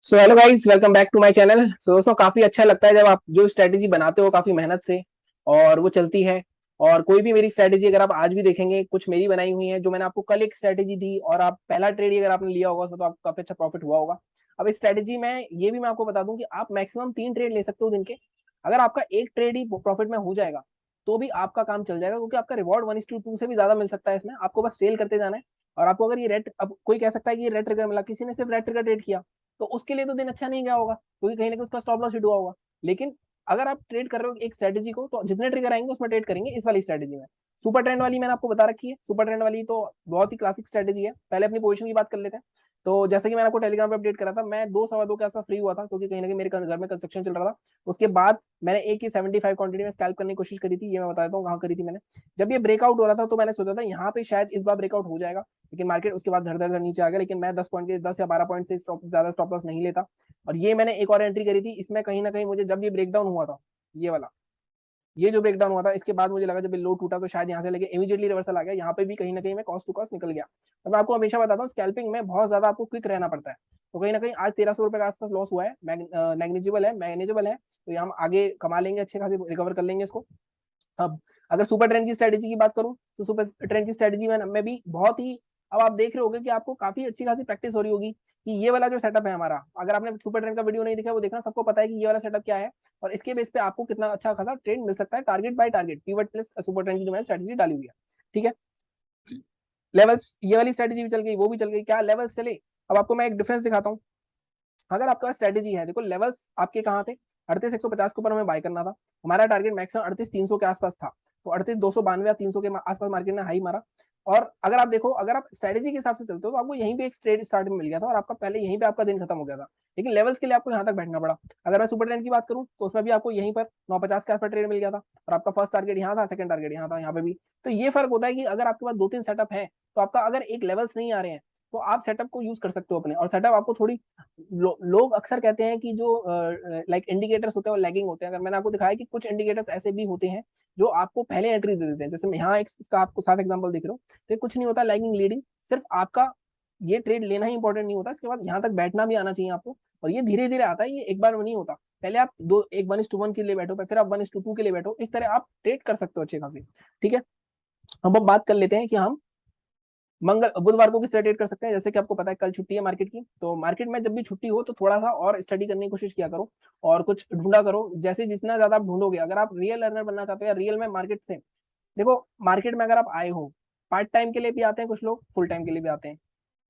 So hello guys, welcome back to my channel. So दोस्तों, काफी अच्छा लगता है जब आप जो स्ट्रेटेजी बनाते हो काफी मेहनत से और वो चलती है। और कोई भी मेरी स्ट्रेटेजी अगर आप आज भी देखेंगे, कुछ मेरी बनाई हुई है जो मैंने आपको कल एक स्ट्रेटेजी दी और आप पहला ट्रेड ही अगर आपने लिया होगा तो आपको काफी अच्छा प्रॉफिट हुआ होगा। अब इस स्ट्रेटेजी में ये भी मैं आपको बता दूं कि आप मैक्सिमम 3 ट्रेड ले सकते हो दिन के। अगर आपका एक ट्रेड ही प्रॉफिट में हो जाएगा तो भी आपका काम चल जाएगा, क्योंकि आपका रिवॉर्ड 1:2 से भी ज्यादा मिल सकता है इसमें। आपको बस फेल करते जाना है। और आपको अगर ये रेड, अब कोई कह सकता है कि ये रेड ट्रिगर मिला, किसी ने सिर्फ रेड ट्रिगर ट्रेड किया तो उसके लिए तो दिन अच्छा नहीं गया होगा, क्योंकि कहीं ना कहीं उसका स्टॉप लॉस हिट हुआ होगा। लेकिन अगर आप ट्रेड कर रहे हो एक स्ट्रेटेजी को, तो जितने ट्रिगर आएंगे उसमें ट्रेड करेंगे इस वाली स्ट्रेटेजी में। सुपर ट्रेंड वाली मैंने आपको बता रखी है। सुपर ट्रेंड वाली तो बहुत ही क्लासिक स्ट्रेटेजी है। पहले अपनी पोजीशन की बात कर लेते हैं। तो जैसे कि मैंने आपको टेलीग्राम पे अपडेट करा था, मैं 2 सवा 2 के आसपास फ्री हुआ था, क्योंकि कहीं ना कहीं मेरे घर में कंस्ट्रक्शन चल रहा था। उसके बाद मैंने एक ही 75 क्वांटिटी में स्कैल्प करने की कोशिश करी थी। ये मैं बता देता हूँ कहाँ करी थी मैंने। जब ये ब्रेकआउट हो रहा था तो मैंने सोचा था यहाँ पे शायद इस बार ब्रेकआउट हो जाएगा, लेकिन मार्केट उसके बाद धड़ धड़ धड़ नीचे आ गया। लेकिन मैं 10 पॉइंट के 10 या 12 पॉइंट से ज्यादा स्टॉप लॉस नहीं लेता। और ये मैंने एक और एंट्री करी थी इसमें। कहीं ना कहीं मुझे जब ये ब्रेकडाउन हुआ था, ये वाला, ये जो ब्रेकडाउन हुआ था, इसके बाद मुझे लगा जब ये लो टूटा तो शायद यहाँ से लेके इमीडिएटली रिवर्सल आ गया। यहाँ पे भी कहीं ना कहीं मैं कॉस्ट टू कॉस्ट निकल गया। तो मैं आपको हमेशा बताता हूँ, स्कैल्पिंग में बहुत ज्यादा आपको क्विक रहना पड़ता है। तो कहीं ना कहीं आज 1300 रुपए के आसपास लॉस हुआ है, मैग्नेजेबल है, मैनेजेबल है। तो ये हम आगे कमा लेंगे, अच्छे खासे रिकवर कर लेंगे इसको। अब अगर सुपर ट्रेंड की स्ट्रेटेजी की बात करूं तो सुपर ट्रेंड की स्ट्रेटेजी में भी बहुत ही, अब आप देख रहे होगे कि आपको काफी अच्छी खासी प्रैक्टिस हो रही होगी कि ये वाला जो सेटअप है हमारा, अगर आपने सुपर ट्रेंड का वीडियो नहीं देखा वो देखना, सबको पता है कि ये वाला सेटअप क्या है और इसके बेस पे आपको कितना अच्छा खासा ट्रेंड मिल सकता है, target by target, pivot plus super trend की जो मैंने स्ट्रेटेजी डाली हुई है। ठीक है। लेवल्स, ये वाली स्ट्रेटेजी भी चल गई, वो भी चल गई। क्या लेवल्स चले? अब आपको मैं एक डिफरेंस दिखाता हूँ। अगर आपका स्ट्रेटेजी है, देखो लेवल्स आपके कहाँ थे, 38,150 के ऊपर हमें बाय करना था। हमारा टारगेट मैक्सिमम 38,300 के आसपास था। तो 38,292 या 300 के आसपास मार्केट ने हाई मारा। और अगर आप देखो, अगर आप स्ट्रेटेजी के हिसाब से चलते हो तो आपको यहीं पे एक ट्रेड स्टार्ट में मिल गया था और आपका पहले यहीं पे आपका दिन खत्म हो गया था। लेकिन लेवल्स के लिए आपको यहाँ तक बैठना पड़ा। अगर मैं सुपर ट्रेंड की बात करूँ तो उसमें भी आपको यहीं पर 950 के आसपास ट्रेड मिल गया था और आपका फर्स्ट टारगेट यहाँ था, सेकंड टारगेट यहाँ था, यहाँ पे भी। तो ये फर्क होता है कि अगर आपके पास 2-3 सेटअप है तो आपका अगर एक लेवल्स नहीं आ रहे हैं तो आप सेटअप को यूज कर सकते हो अपने। और सेटअप आपको थोड़ी लोग अक्सर कहते हैं कि जो लाइक इंडिकेटर्स होते हैं वो लैगिंग होते हैं। अगर मैंने आपको दिखाया कि कुछ इंडिकेटर्स ऐसे भी होते हैं जो आपको पहले एंट्री दे देते हैं, जैसे मैं यहाँ एक इसका आपको साफ एग्जांपल दिख रहा हूँ। तो ये कुछ नहीं होता लैगिंग लीडिंग, सिर्फ आपका ये ट्रेड लेना ही इंपॉर्टेंट नहीं होता, इसके बाद यहाँ तक बैठना भी आना चाहिए आपको। और ये धीरे धीरे आता है, ये एक बार में नहीं होता। पहले आप दो एक 1:1 के लिए बैठो, फिर आप 1:2 के लिए बैठो, इस तरह आप ट्रेड कर सकते हो अच्छे खासे। ठीक है। अब बात कर लेते हैं कि हम मंगल बुधवार को किस तरह ट्रेड कर सकते हैं। जैसे कि आपको पता है कल छुट्टी है मार्केट की, तो मार्केट में जब भी छुट्टी हो तो थोड़ा सा और स्टडी करने की कोशिश किया करो और कुछ ढूंढा करो। जैसे जितना ज्यादा आप ढूंढोगे, अगर आप रियल अर्नर बनना चाहते हो या रियल में मार्केट से, देखो मार्केट में अगर आप आए हो, पार्ट टाइम के लिए भी आते हैं कुछ लोग, फुल टाइम के लिए भी आते हैं।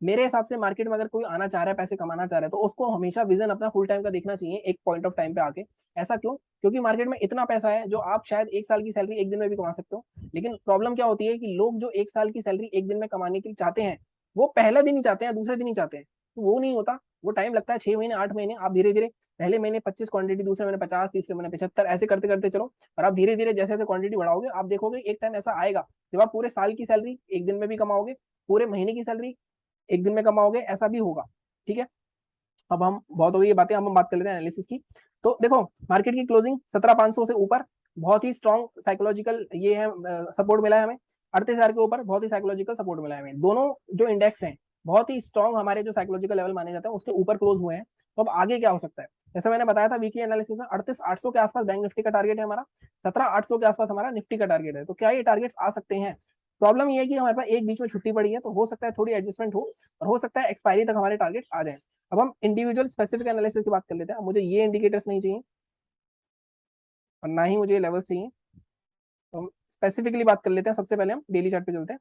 मेरे हिसाब से मार्केट में अगर कोई आना चाह रहा है, पैसे कमाना चाह रहा है, तो उसको हमेशा विजन अपना फुल टाइम का देखना चाहिए एक पॉइंट ऑफ टाइम पे आके। ऐसा क्यों? क्योंकि मार्केट में इतना पैसा है जो आप शायद 1 साल की सैलरी एक दिन में भी कमा सकते हो। लेकिन प्रॉब्लम क्या होती है कि लोग जो 1 साल की सैलरी एक दिन में कमाने के लिए चाहते हैं, वो पहला दिन ही चाहते हैं, दूसरे दिन ही चाहते हैं। तो वो नहीं होता, वो टाइम लगता है 6 महीने 8 महीने। आप धीरे धीरे, पहले महीने 25 क्वांटिटी, दूसरे महीने 50, तीसरे महीने 75, ऐसे करते करते चलो। और आप धीरे धीरे जैसे जैसे क्वांटिटी बढ़ाओगे, आप देखोगे एक टाइम ऐसा आएगा जब आप पूरे साल की सैलरी एक दिन में भी कमाओगे, पूरे महीने की सैलरी एक दिन में कमाओगे, ऐसा भी होगा। ठीक है। अब हम बहुत हो गई ये बातें, अब हम बात कर लेते हैं एनालिसिस की। तो देखो, मार्केट की क्लोजिंग 17,500 से ऊपर, बहुत ही स्ट्रॉन्ग साइकोलॉजिकल ये है, सपोर्ट मिला है हमें। 38,000 के ऊपर बहुत ही साइकोलॉजिकल सपोर्ट मिला है हमें। दोनों जो इंडेक्स हैं बहुत ही स्ट्रॉन्ग, हमारे जो साइकोलॉजिकल लेवल माने जाते हैं उसके ऊपर क्लोज हुए हैं। तो अब आगे क्या हो सकता है? जैसे मैंने बताया था वीकली एनालिसिस में, 38,800 के आसपास बैंक निफ्टी का टारगेट है हमारा, 17,800 के आसपास हमारा निफ्टी का टारगेट है। तो क्या ये टारगेट्स आ सकते हैं? प्रॉब्लम ये है कि हमारे पास एक बीच में छुट्टी पड़ी है, तो हो सकता है थोड़ी एडजस्टमेंट हो और हो सकता है एक्सपायरी तक हमारे टारगेट्स आ जाए। अब हम इंडिविजुअल स्पेसिफिक एनालिसिस की बात कर लेते हैं। मुझे ये इंडिकेटर्स नहीं चाहिए और ना ही मुझे लेवल्स चाहिए। तो हम स्पेसिफिकली बात कर लेते हैं। सबसे पहले हम डेली चार्ट पे चलते हैं।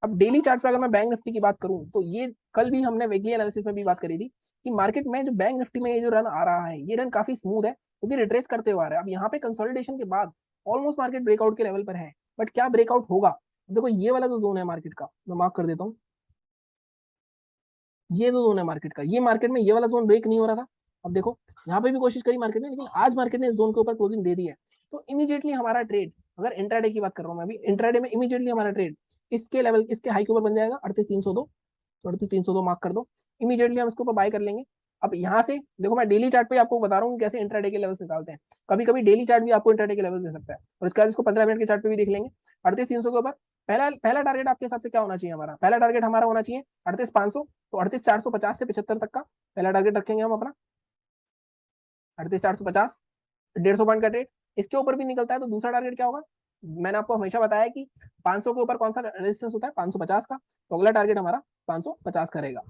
अब डेली चार्ट पे अगर मैं बैंक निफ्टी की बात करूं तो ये कल भी हमने वीकली एनालिसिस में भी बात करी थी कि मार्केट में जो बैंक निफ्टी में ये जो रन आ रहा है, ये रन काफी स्मूथ है, क्योंकि रिट्रेस करते हुए आ रहा है। अब यहाँ पे कंसोलिडेशन के बाद ऑलमोस्ट मार्केट ब्रेकआउट के लेवल पर है, बट क्या ब्रेकआउट होगा? देखो ये वाला जो जोन है मार्केट का, मैं मार्क कर देता हूँ। ये जो जोन है मार्केट का, ये मार्केट में ये वाला जोन ब्रेक नहीं हो रहा था। अब देखो, यहाँ पे भी कोशिश करी मार्केट ने, लेकिन आज मार्केट ने इस जोन के ऊपर क्लोजिंग दे दी है। तो इमीडिएटली हमारा ट्रेड, अगर इंट्राडे की बात कर रहा हूँ मैं अभी, इंट्राडे में इमीडिएटली हमारा ट्रेड इसके लेवल, इसके हाई के ऊपर बन जाएगा 38,302। तो 38,302 मार्क कर दो, इमीडिएटली हम इसके ऊपर बाय कर लेंगे। अब यहाँ से देखो, मैं डेली चार्ट पे आपको बता रहा हूँ कि कैसे इंट्राडे के लेवल्स निकालते हैं। कभी कभी डेली चार्ट भी आपको इंट्राडे के लेवल दे सकता है, और इसके बाद इसको 15 मिनट के चार्ट पे भी देख लेंगे। 38,300 के ऊपर पहला पहला टारगेट आपके हिसाब से क्या होना चाहिए? हमारा पहला टारगेट हमारा होना चाहिए 38,500। तो 38,450 से 75 तक का पहला टारगेट रखेंगे हम अपना। 38,450, 150 पॉइंट का ट्रेड। इसके ऊपर भी निकलता है तो दूसरा टारगेट क्या होगा, मैंने आपको हमेशा बताया कि 500 के ऊपर कौन सा रेजिस्टेंस होता है, 550 का, तो अगला टारगेट हमारा 550 का रहेगा।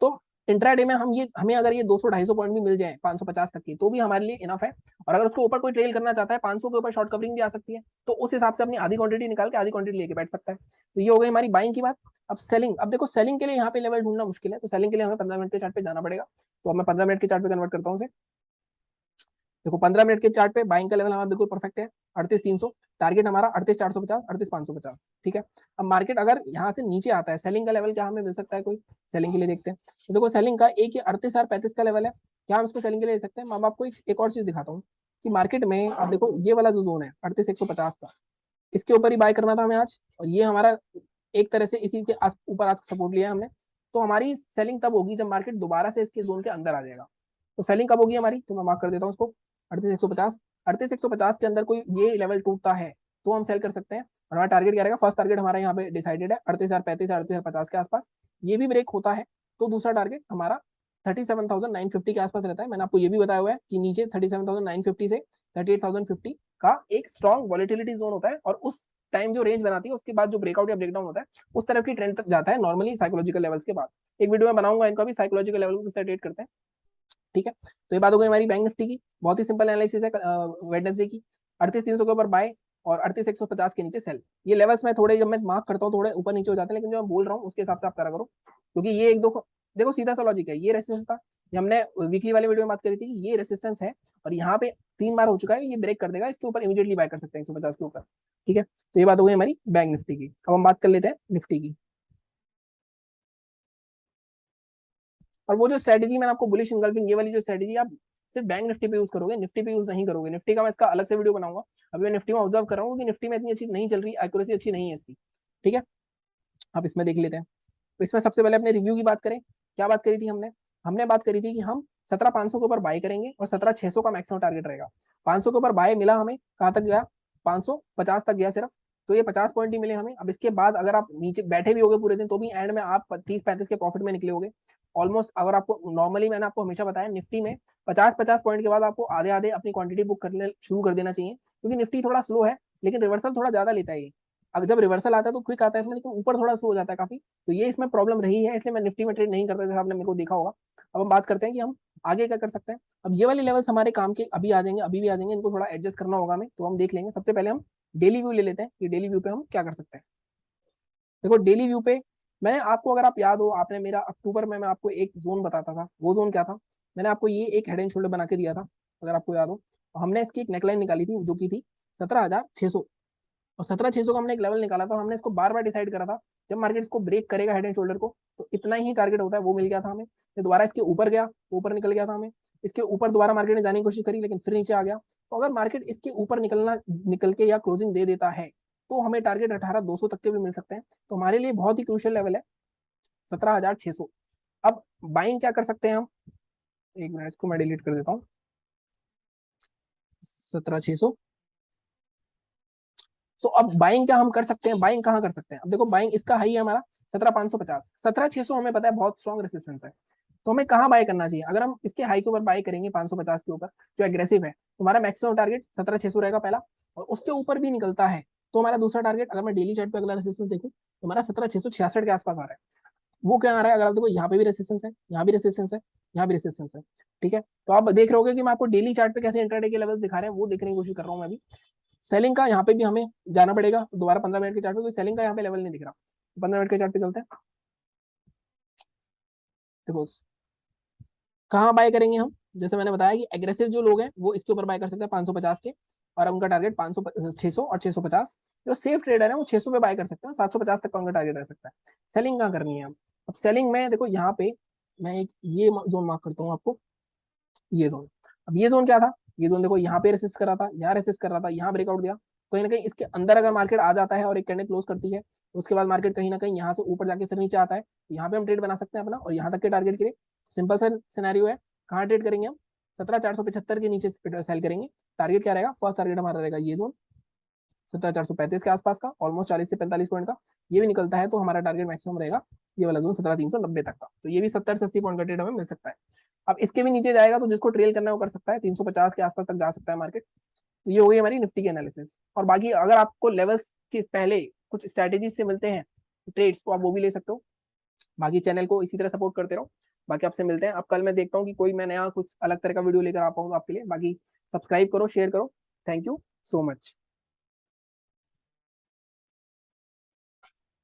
तो इंट्राडे में हमें अगर ये 200-250 पॉइंट भी मिल जाए 550 तक की, तो भी हमारे लिए इनफ है। और अगर उसके ऊपर कोई ट्रेल करना चाहता है, 500 के ऊपर शॉर्ट कवरिंग भी आ सकती है, तो उस हिसाब से अपनी आधी क्वांटिटी निकाल के आधी क्वांटिटी लेके बैठ सकता है। तो ये हो गई हमारी बाइंग की बात। अब सेलिंग, अब देखो सेलिंग के लिए यहाँ पे लेवल ढूंढना मुश्किल है, तो सेलिंग के लिए हमें 15 मिनट के चार्ट पे जाना पड़ेगा। तो अब मैं 15 मिनट के चार्ट पे कन्वर्ट करता हूँ। देखो 15 मिनट के चार्ट पे बाइंग का लेवल हमारा बिल्कुल परफेक्ट है, 38,300। टारगेट हमारा 38,450, 38,550। ठीक है। अब मार्केट अगर यहाँ से नीचे आता है, सेलिंग का लेवल क्या हमें मिल सकता है, कोई सेलिंग के लिए देखते हैं। तो देखो सेलिंग का एक 38,035 का लेवल है, क्या हम इसको सेलिंग के लिए ले सकते हैं। मैं आपको एक और चीज दिखाता हूँ कि मार्केट में आप देखो ये वाला जो जोन है 38,150 का, इसके ऊपर ही बाय करना था हमें आज, और ये हमारा एक तरह से इसी के ऊपर आज सपोर्ट लिया है हमने। तो हमारी सेलिंग तब होगी जब मार्केट दोबारा से इसके जोन के अंदर आ जाएगा। तो सेलिंग कब होगी हमारी, तो मैं मार्क कर देता हूँ उसको, 38,150। 38,150 के अंदर कोई ये लेवल टूटता है तो हम सेल कर सकते हैं। और हमारा टारगेट क्या रहेगा, फर्स्ट टारगेट हमारा यहाँ पे डिसाइडेड है 38,035 या 38,050 के आसपास। ये भी ब्रेक होता है तो दूसरा टारगेट हमारा 37,950 के आसपास रहता है। मैंने आपको ये भी बताया हुआ है कि नीचे 37,950 से 38,050 का एक स्ट्रॉन्ग वॉलिटिलिटी जोन होता है, और उस टाइम जो रेंज बनाती है उसके बाद जो ब्रेकआउट या ब्रेकडाउन होता है उस तरफ की ट्रेंड तक जाता है नॉर्मली साइकोलॉजिकल लेवल्स के बाद। एक वीडियो में बनाऊंगा इनका भी, साइकोलॉजिकल लेवल को किस तरह ट्रेड करते हैं। ठीक है। तो ये बात हो गई हमारी बैंक निफ्टी की, बहुत ही सिंपल एनालिसिस है वेडनेसडे की। 38,300 के ऊपर बाय और 38,150 के नीचे सेल। ये लेवल्स मैं थोड़े जब मैं मार्क करता हूँ थोड़े ऊपर नीचे हो जाते हैं, लेकिन जो मैं बोल रहा हूँ उसके हिसाब से आप करा करो, क्योंकि ये एक दो देखो सीधा सा लॉजिक है। ये रेसिस्टेंस था, ये हमने वीकली वाले वीडियो में बात करी थी कि ये रेसिस्टेंस है, और यहाँ पे 3 बार हो चुका है, ये ब्रेक कर देगा, इसके ऊपर इमीडिएटली बाय कर सकते हैं 150 के ऊपर। ठीक है। तो ये बात हो गई हमारी बैंक निफ्टी की। अब हम बात कर लेते हैं निफ्टी की। और वो जो स्ट्रेटेजी मैंने आपको बुलिश इंगल्फिंग, ये वाली जो स्ट्रेटेजी आप सिर्फ बैंक निफ्टी पे यूज करोगे, निफ्टी पे यूज नहीं करोगे। निफ्टी का मैं इसका अलग से वीडियो बनाऊंगा। अभी मैं निफ्टी में ऑब्जर्व कर रहा हूँ कि निफ्टी में इतनी अच्छी नहीं चल रही, एक्यूरेसी अच्छी नहीं है इसकी। ठीक है। आप इसमें देख लेते हैं। तो इसमें सबसे पहले अपने रिव्यू की बात करें, क्या बात करी थी हमने, हमने बात करी थी कि हम 17,500 के ऊपर बाय करेंगे और 17,600 का मैक्सिमम टारगेट रहेगा। 500 के ऊपर बाय मिला हमें, कहाँ तक गया, 550 तक गया सिर्फ। तो ये 50 पॉइंट ही मिले हमें। अब इसके बाद अगर आप नीचे बैठे भी होगे पूरे दिन, तो भी एंड में आप 30-35 के प्रॉफिट में निकले होगे ऑलमोस्ट। अगर आपको नॉर्मली, मैंने आपको हमेशा बताया, निफ्टी में 50-50 पॉइंट के बाद आपको आधे आधे अपनी क्वांटिटी बुक करने शुरू कर देना चाहिए, क्योंकि निफ्टी थोड़ा स्लो है, लेकिन रिवर्सल थोड़ा ज्यादा लेता है ये। अगर जब रिवर्सल आता है तो क्विक आता है इसमें, लेकिन ऊपर थोड़ा स्लो हो जाता है काफी। तो ये इसमें प्रॉब्लम रही है, इसलिए मैं निफ्टी में ट्रेड नहीं करता, जैसे आपने मेरे को देखा होगा। अब हम बात करते हैं कि हम आगे क्या कर सकते हैं। अब ये वाले लेवल्स हमारे काम के अभी आ जाएंगे, अभी भी आ जाएंगे, इनको थोड़ा एडजस्ट करना होगा हमें, तो हम देख लेंगे। सबसे पहले हम डेली व्यू ले लेते हैं कि डेली व्यू पे हम क्या कर सकते हैं। देखो डेली व्यू पे मैंने आपको, अगर आप याद हो, आपने मेरा अक्टूबर में मैं आपको एक जोन बताता था, वो जोन क्या था, मैंने आपको ये एक हेड एंड शोल्डर बना के दिया था, अगर आपको याद हो। हमने इसकी एक नेकलाइन निकाली थी जो की थी 17,600, और 17,600 का हमने एक लेवल निकाला था। हमने इसको बार बार डिसाइड करा था, जब मार्केट इसको ब्रेक करेगा हेड एंड शोल्डर को, तो इतना ही टारगेट होता है, वो मिल गया था हमें। फिर दोबारा इसके ऊपर गया, ऊपर निकल गया था हमें। इसके ऊपर दोबारा मार्केट ने जाने की कोशिश करी, लेकिन फिर नीचे आ गया। तो अगर मार्केट इसके ऊपर निकल के या क्लोजिंग दे देता है, तो हमें टारगेट 18,200 तक के भी मिल सकते हैं। तो हमारे लिए बहुत ही क्रूशियल लेवल है 17,600। अब बाइंग क्या कर सकते हैं हम, एक मिनट इसको मैं डिलीट कर देता हूँ। 17,600। तो अब बाइंग क्या हम कर सकते हैं, बाइंग कहाँ कर सकते हैं। अब देखो बाइंग इसका हाई है हमारा 17,550, 17,600 हमें पता है बहुत स्ट्रॉन्ग रेसिस्टेंस है। तो हमें कहाँ बाय करना चाहिए, अगर हम इसके हाई के ऊपर बाय करेंगे 550 के ऊपर, जो एग्रेसिव है, तो हमारा मैक्सिमम टारगेट 17,600 रहेगा पहला। और उसके ऊपर भी निकलता है तो हमारा दूसरा टारगेट, अगर मैं डेली चार्ट पे अगला रेसिस्टेंस देखूँ, तो हमारा 17,666 के आसपास आ रहा है। वो क्या आ रहा है, अगर आप देखो यहाँ पे भी रेसिस्टेंस है, यहाँ भी रेसिस्टेंस है, यहाँ भी रेसिस्टेंस है। ठीक है। तो आप देख रहे होगे कि मैं आपको डेली चार्ट पे कैसे इंट्राडे के लेवल दिखा रहे हैं वो देखने की कोशिश कर रहा हूँ मैं भी। सेलिंग का यहाँ पे भी हमें जाना पड़ेगा दोबारा 15 मिनट के चार्ट पे, कोई सेलिंग का यहाँ पे लेवल नहीं दिख रहा। 15 मिनट के चार्ट पे चलते हैं। देखो कहाँ बाय करेंगे हम, जैसे मैंने बताया कि एग्रेसिव जो लोग हैं वो इसके ऊपर बाय कर सकते हैं 550 के, और उनका टारगेट 500, 600 और 650। जो सेफ ट्रेडर है वो 600 पे बाय कर सकते हैं, 750 तक का उनका टारगेट रह सकता है। सेलिंग कहाँ करनी है हम, अब सेलिंग में देखो यहाँ पे मैं एक ये जोन मार्क करता हूँ आपको, ये जोन। अब ये जोन क्या था, ये जोन देखो यहाँ पे रेसिस्ट कर रहा था, यहाँ रेसिस्ट कर रहा था, यहाँ ब्रेकआउट दिया। कहीं ना कहीं इसके अंदर अगर मार्केट आ जाता है और एक कैंडल क्लोज करती है, उसके बाद मार्केट कहीं ना कहीं यहाँ से ऊपर जाके फिर नीचे आता है, यहाँ पे हम ट्रेड बना सकते हैं अपना, और यहाँ तक के टारगेट के लिए सिंपल सा सिनेरियो है। कहाँ ट्रेड करेंगे हम, 17,475 के नीचे सेल करेंगे। टारगेट क्या रहेगा, फर्स्ट टारगेट हमारा रहेगा ये जोन 17,435 के आसपास का, ऑलमोस्ट 40 से 45 पॉइंट का। ये भी निकलता है तो हमारा टारगेट मैक्सिमम रहेगा ये वाला जोन 17,390 तक का, तो ये भी 70 से 80 पॉइंट का ट्रेड हमें मिल सकता है। अब इसके भी नीचे जाएगा तो जिसको ट्रेल करना है वो कर सकता है, 350 के आसपास तक जा सकता है मार्केट। तो ये हो गई हमारी निफ्टी की एनालिसिस। और बाकी अगर आपको लेवल्स के पहले कुछ स्ट्रैटेजी से मिलते हैं ट्रेड्स, तो आप वो भी ले सकते हो। बाकी चैनल को इसी तरह सपोर्ट करते रहो। बाकी आपसे मिलते हैं। अब कल मैं देखता हूँ कि कोई मैं नया कुछ अलग तरह का वीडियो लेकर आ पाऊँ आपके लिए। बाकी सब्सक्राइब करो, शेयर करो। Thank you so much.